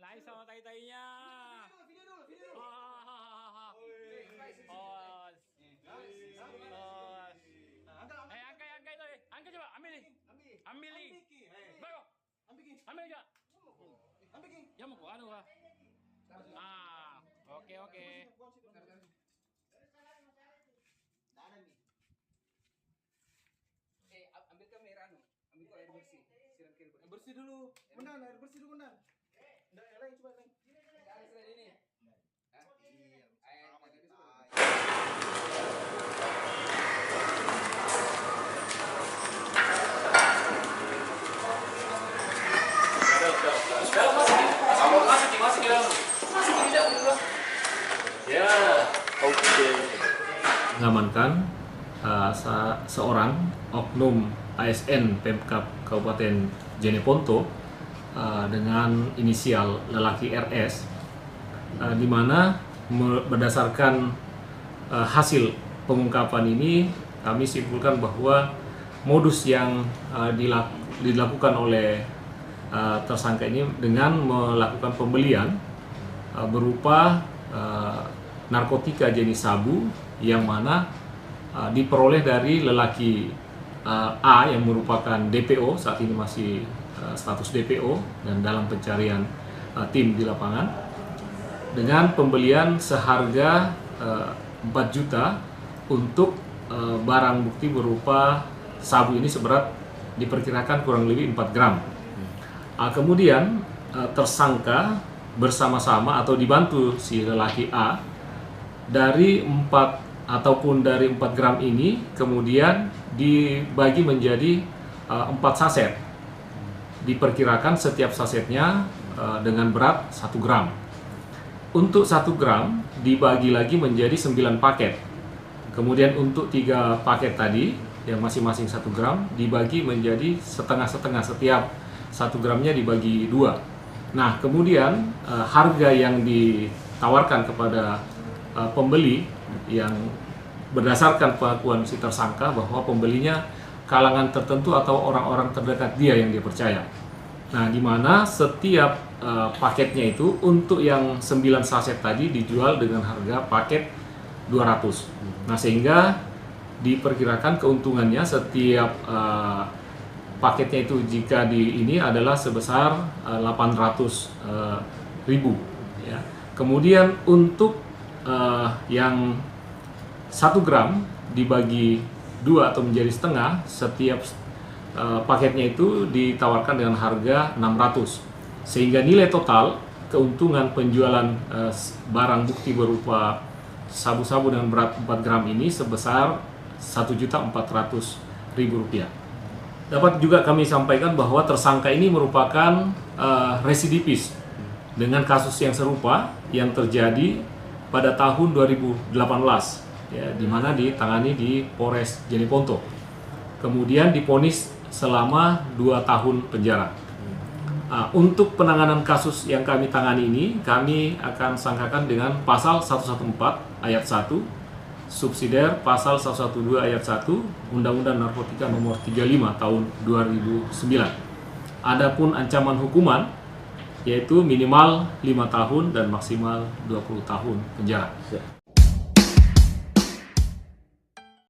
Hai sama tai-tainya. Video dulu. Angkat itu. Angkat coba, ambil nih. Ambil nih. Bago. Ambil aja. Ya mau gua anu. Oke. Ambil kamera anu. Ambil air bersih. Siram air bersih dulu. Mendan, air bersih dulu, Mendan. Enggak, lain coba lain. Ada ini. Mengamankan seorang oknum ASN Pemkab Kabupaten Jeneponto dengan inisial lelaki RS, di mana berdasarkan hasil pengungkapan ini kami simpulkan bahwa modus yang dilakukan oleh tersangka ini dengan melakukan pembelian berupa narkotika jenis sabu yang mana diperoleh dari lelaki A yang merupakan DPO, saat ini masih status DPO dan dalam pencarian tim di lapangan, dengan pembelian seharga 4 juta untuk barang bukti berupa sabu ini seberat diperkirakan kurang lebih 4 gram. Kemudian tersangka bersama-sama atau dibantu si lelaki A dari 4 gram ini kemudian dibagi menjadi 4 saset. Diperkirakan setiap sasetnya dengan berat 1 gram. Untuk 1 gram dibagi lagi menjadi 9 paket. Kemudian untuk 3 paket tadi yang masing-masing 1 gram dibagi menjadi setengah-setengah, setiap 1 gramnya dibagi 2. Nah, kemudian harga yang ditawarkan kepada pembeli yang berdasarkan pengakuan si tersangka bahwa pembelinya kalangan tertentu atau orang-orang terdekat dia yang dia percaya. Nah, di mana setiap paketnya itu untuk yang 9 saset tadi dijual dengan harga paket 200. Nah, sehingga diperkirakan keuntungannya setiap paketnya itu jika ini adalah sebesar 800.000 ya. Kemudian untuk yang 1 gram dibagi 2 atau menjadi setengah, setiap paketnya itu ditawarkan dengan harga 600, sehingga nilai total keuntungan penjualan barang bukti berupa sabu-sabu dengan berat 4 gram ini sebesar Rp1.400.000. Dapat juga kami sampaikan bahwa tersangka ini merupakan residivis dengan kasus yang serupa yang terjadi pada tahun 2018, ya, di mana ditangani di Polres Jeneponto. Kemudian divonis selama 2 tahun penjara. Untuk penanganan kasus yang kami tangani ini, kami akan sangkakan dengan pasal 114 ayat 1, subsidiar pasal 112 ayat 1 Undang-Undang Narkotika Nomor 35 tahun 2009. Adapun ancaman hukuman yaitu minimal 5 tahun dan maksimal 20 tahun penjara.